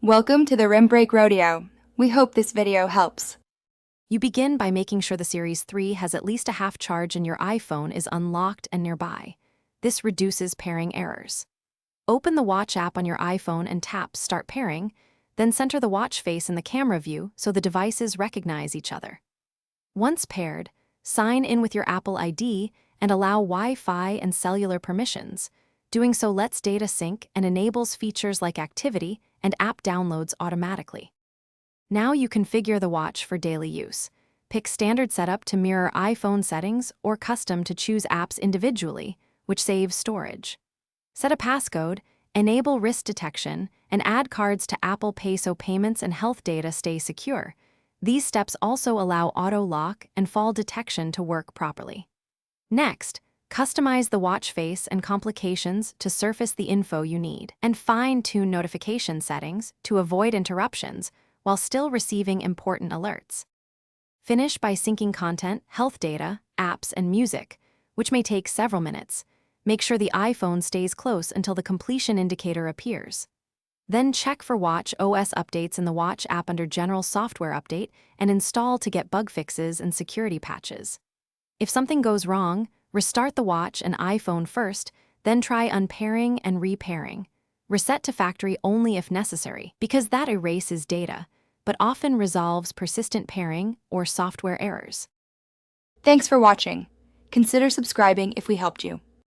Welcome to the Rim Break Rodeo. We hope this video helps. You begin by making sure the Series 3 has at least a half charge and your iPhone is unlocked and nearby. This reduces pairing errors. Open the Watch app on your iPhone and tap Start Pairing, then center the watch face in the camera view so the devices recognize each other. Once paired, sign in with your Apple ID and allow Wi-Fi and cellular permissions. Doing so lets data sync and enables features like activity and app downloads automatically. Now you configure the watch for daily use. Pick standard setup to mirror iPhone settings or custom to choose apps individually, which saves storage. Set a passcode, enable wrist detection, and add cards to Apple Pay so payments and health data stay secure. These steps also allow auto lock and fall detection to work properly. Next, customize the watch face and complications to surface the info you need, and fine-tune notification settings to avoid interruptions while still receiving important alerts. Finish by syncing content, health data, apps, and music, which may take several minutes. Make sure the iPhone stays close until the completion indicator appears. Then check for Watch OS updates in the Watch app under General Software Update and install to get bug fixes and security patches. If something goes wrong, restart the watch and iPhone first, then try unpairing and repairing. Reset to factory only if necessary, because that erases data, but often resolves persistent pairing or software errors. Thanks for watching. Consider subscribing if we helped you.